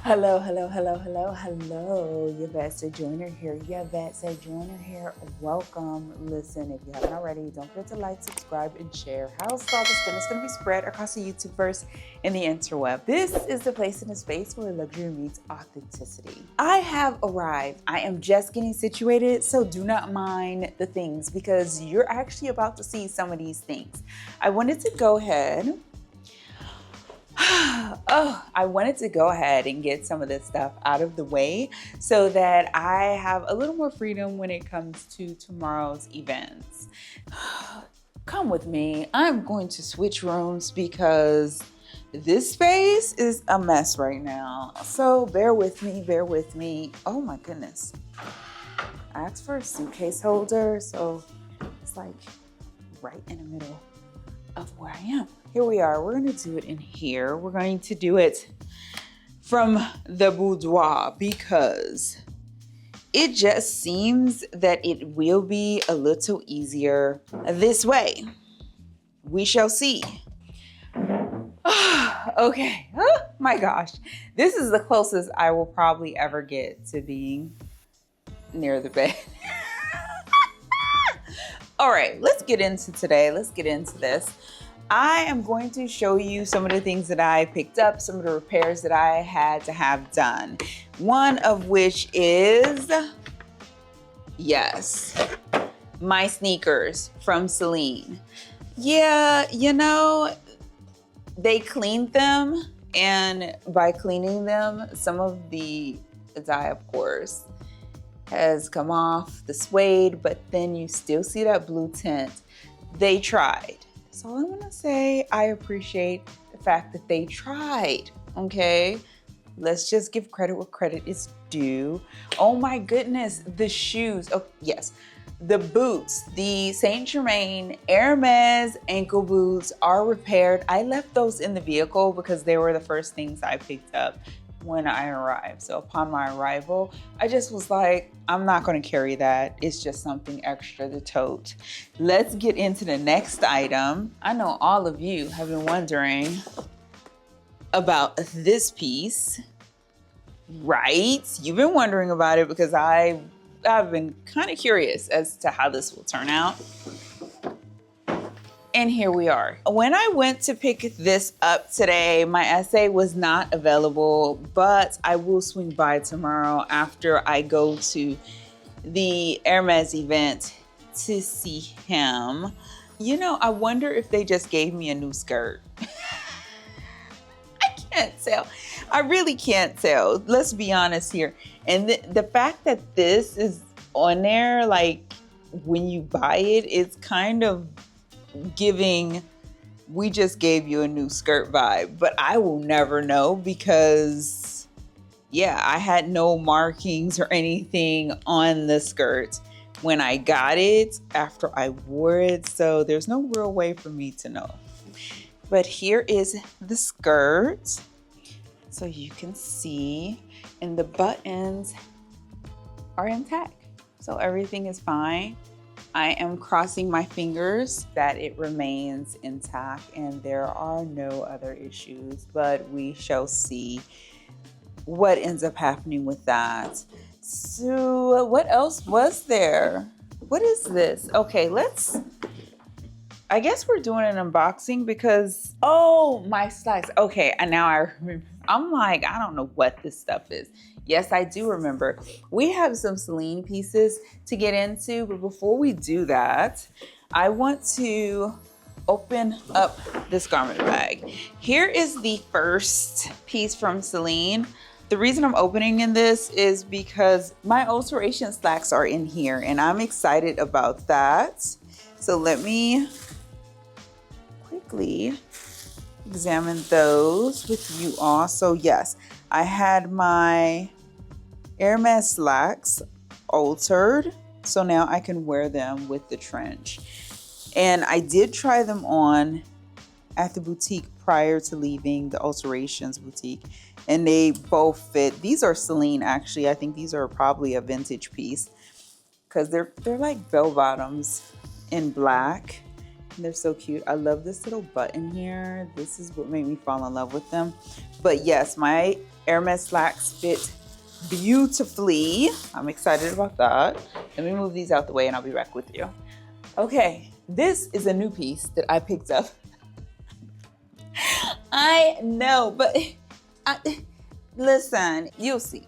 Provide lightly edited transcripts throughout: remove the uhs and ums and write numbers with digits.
Hello. Yvette Sojourner here. Yvette Sojourner here. Welcome. Listen, if you haven't already, don't forget to like, subscribe, and share. How's all this goodness going to be spread across the YouTubeverse and the interweb? This is the place in the space where luxury meets authenticity. I have arrived. I am just getting situated, so do not mind the things because you're actually about to see some of these things. I wanted to go ahead and get some of this stuff out of the way so that I have a little more freedom when it comes to tomorrow's events. Come with me. I'm going to switch rooms because this space is a mess right now. So bear with me. Oh my goodness. I asked for a suitcase holder, so it's like right in the middle of where I am. Here we are. We're going to do it in here. We're going to do it from the boudoir because it just seems that it will be a little easier this way. We shall see. Okay. Oh my gosh. This is the closest I will probably ever get to being near the bed. All right, let's get into today. Let's get into this. I am going to show you some of the things that I picked up, some of the repairs that I had to have done. One of which is, yes, my sneakers from Celine. Yeah, they cleaned them, and by cleaning them, some of the dye, of course, has come off the suede, but then you still see that blue tint. They tried. So I want to say I appreciate the fact that they tried, okay? Let's just give credit where credit is due. Oh my goodness, the shoes. Oh, yes. The boots, the Saint Germain Hermes ankle boots are repaired. I left those in the vehicle because they were the first things I picked up when I arrived. So upon my arrival, I just was like, I'm not going to carry that. It's just something extra to tote. Let's get into the next item. I know all of you have been wondering about this piece, right? You've been wondering about it because I've been kind of curious as to how this will turn out. And here we are. When I went to pick this up today, my essay was not available, but I will swing by tomorrow after I go to the Hermes event to see him. I wonder if they just gave me a new skirt. I can't tell. I really can't tell. Let's be honest here. And the fact that this is on there, like when you buy it, it's kind of giving we just gave you a new skirt vibe, but I will never know because I had no markings or anything on the skirt when I got it after I wore it, so there's no real way for me to know. But here is the skirt, so you can see, and the buttons are intact, so everything is fine. I am crossing my fingers that it remains intact and there are no other issues, but we shall see what ends up happening with that. So what else was there? What is this? Okay, I guess we're doing an unboxing because, my slacks. Okay, and now I remember. I'm like, I don't know what this stuff is. Yes, I do remember. We have some Celine pieces to get into, but before we do that, I want to open up this garment bag. Here is the first piece from Celine. The reason I'm opening in this is because my alteration slacks are in here and I'm excited about that. So let me quickly examine those with you all. So yes, I had my Hermes slacks altered, so now I can wear them with the trench. And I did try them on at the boutique prior to leaving the alterations boutique, and they both fit. These are Celine, actually. I think these are probably a vintage piece because they're like bell bottoms in black. they're so cute. I love this little button here. This is what made me fall in love with them. But yes, my Hermes slacks fit beautifully. I'm excited about that. Let me move these out the way and I'll be back with you. Okay, this is a new piece that I picked up. I know, but listen, you'll see.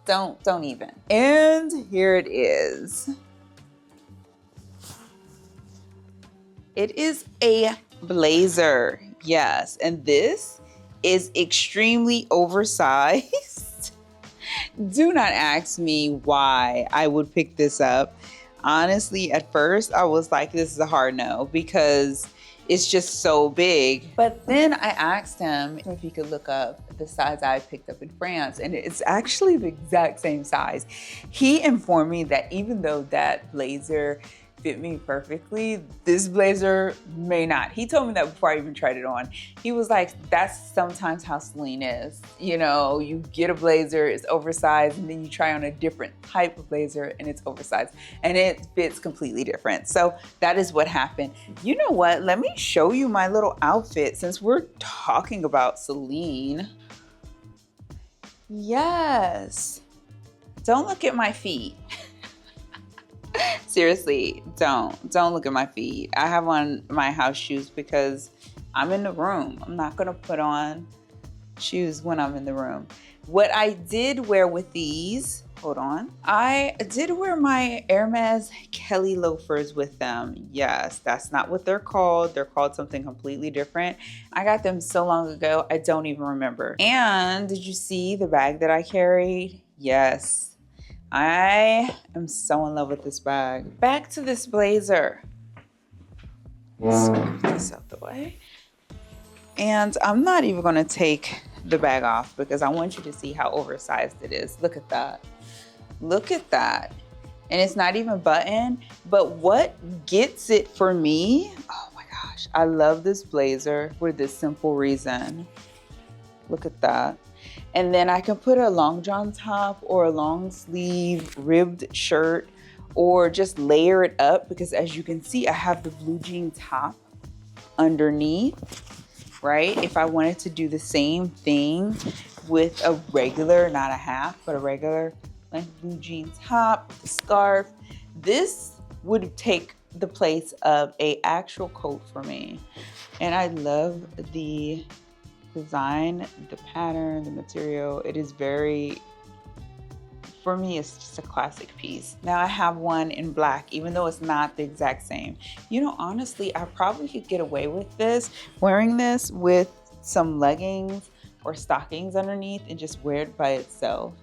Don't even. And here it is. It is a blazer, yes, and this is extremely oversized. Do not ask me why I would pick this up. Honestly, at first I was like, this is a hard no because it's just so big. But then I asked him if he could look up the size I picked up in France, and it's actually the exact same size. He informed me that even though that blazer fit me perfectly, this blazer may not. He told me that before I even tried it on. He was like, that's sometimes how Celine is. You know, you get a blazer, it's oversized, and then you try on a different type of blazer and it's oversized and it fits completely different. So that is what happened. You know what? Let me show you my little outfit since we're talking about Celine. Yes. Don't look at my feet. Seriously, don't look at my feet. I have on my house shoes because I'm in the room. I'm not gonna put on shoes when I'm in the room. What I did wear with these, hold on. I did wear my Hermes Kelly loafers with them. Yes, that's not what they're called. They're called something completely different. I got them so long ago, I don't even remember. And did you see the bag that I carried? Yes. I am so in love with this bag. Back to this blazer. Scrape this out the way. And I'm not even gonna take the bag off because I want you to see how oversized it is. Look at that. Look at that. And it's not even buttoned, but what gets it for me, oh my gosh, I love this blazer for this simple reason. Look at that. And then I can put a long john top or a long sleeve ribbed shirt or just layer it up because as you can see, I have the blue jean top underneath, right? If I wanted to do the same thing with a regular, not a half, but a regular like blue jean top with a scarf, this would take the place of a actual coat for me. And I love the design, the pattern, the material. It is very, for me, it's just a classic piece. Now I have one in black, even though it's not the exact same. You know, honestly, I probably could get away with this, wearing this with some leggings or stockings underneath and just wear it by itself.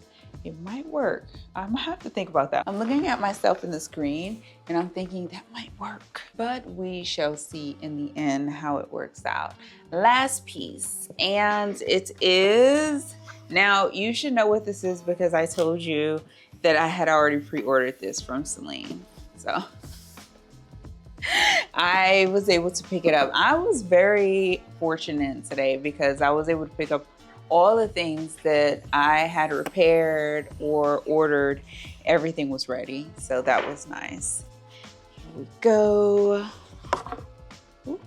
It might work. I'm gonna have to think about that. I'm looking at myself in the screen and I'm thinking that might work, but we shall see in the end how it works out. Last piece, and it is, now you should know what this is because I told you that I had already pre-ordered this from Celine. So I was able to pick it up. I was very fortunate today because I was able to pick up all the things that I had repaired or ordered. Everything was ready, so that was nice. Here we go. Ooh.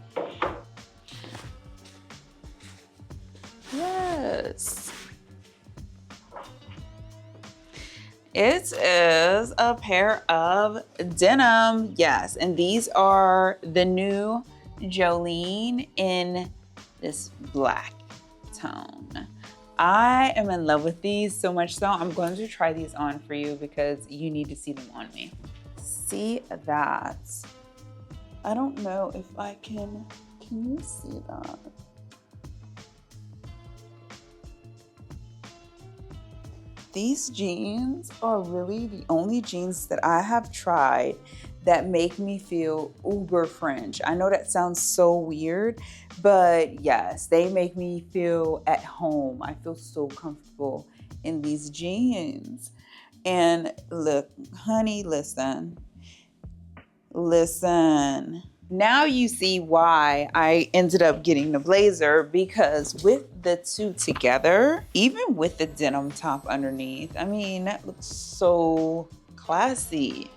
Yes. It is a pair of denim, yes, and these are the new Jolene in this black tone. I am in love with these so much so I'm going to try these on for you because you need to see them on me. See that? I don't know if I can you see that? These jeans are really the only jeans that I have tried that make me feel uber French. I know that sounds so weird, but yes, they make me feel at home. I feel so comfortable in these jeans. And look, honey, listen. Now you see why I ended up getting the blazer, because with the two together, even with the denim top underneath, I mean, that looks so classy.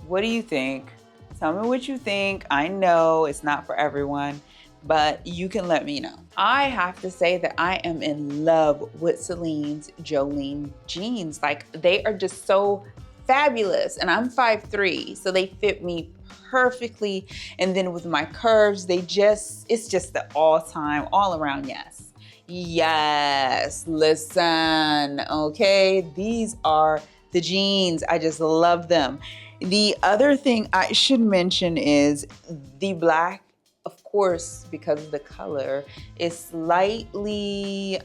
What do you think? Tell me what you think. I know it's not for everyone, but you can let me know. I have to say that I am in love with Celine's Jolene jeans. Like, they are just so fabulous. And I'm 5'3", so they fit me perfectly. And then with my curves, it's just the all-time, all-around yes. Yes, listen, okay? These are the jeans. I just love them. The other thing I should mention is the black, of course, because of the color, is slightly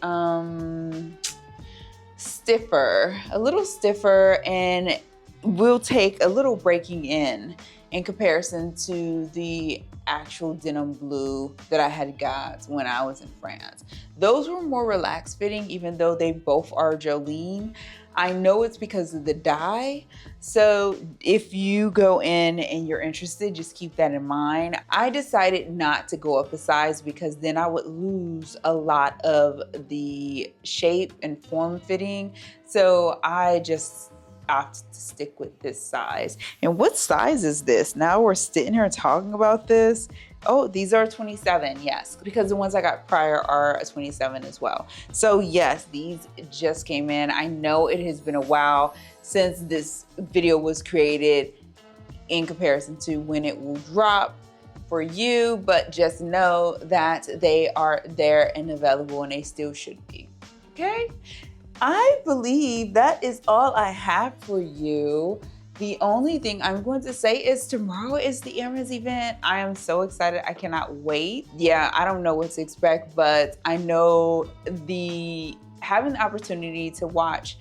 stiffer, a little stiffer, and will take a little breaking in comparison to the actual denim blue that I had got when I was in France. Those were more relaxed fitting, even though they both are Jolene. I know it's because of the dye. So if you go in and you're interested, just keep that in mind. I decided not to go up a size because then I would lose a lot of the shape and form fitting. So I just opted to stick with this size. And what size is this? Now we're sitting here talking about this. Oh, these are 27, yes, because the ones I got prior are a 27 as well. So yes, these just came in. I know it has been a while since this video was created in comparison to when it will drop for you, but just know that they are there and available, and they still should be, okay? I believe that is all I have for you. The only thing I'm going to say is tomorrow is the Hermes event. I am so excited. I cannot wait. Yeah, I don't know what to expect, but I know having the opportunity to watch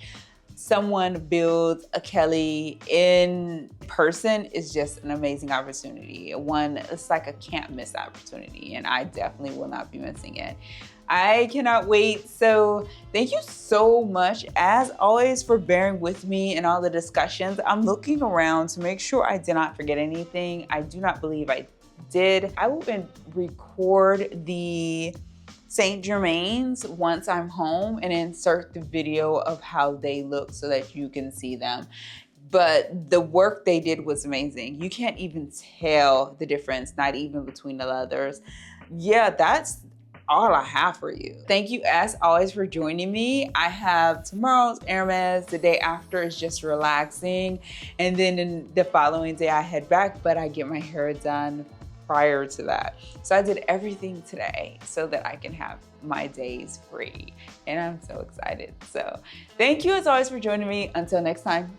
someone build a Kelly in person is just an amazing opportunity. It's like a can't miss opportunity, and I definitely will not be missing it. I cannot wait. So thank you so much, as always, for bearing with me in all the discussions. I'm looking around to make sure I did not forget anything. I do not believe I did. I will record the Saint Germain's once I'm home and insert the video of how they look so that you can see them. But the work they did was amazing. You can't even tell the difference, not even between the leathers. Yeah, that's all I have for you. Thank you as always for joining me. I have tomorrow's Hermes, the day after is just relaxing, and then in the following day I head back, but I get my hair done prior to that. So I did everything today so that I can have my days free, and I'm so excited. So thank you as always for joining me. Until next time.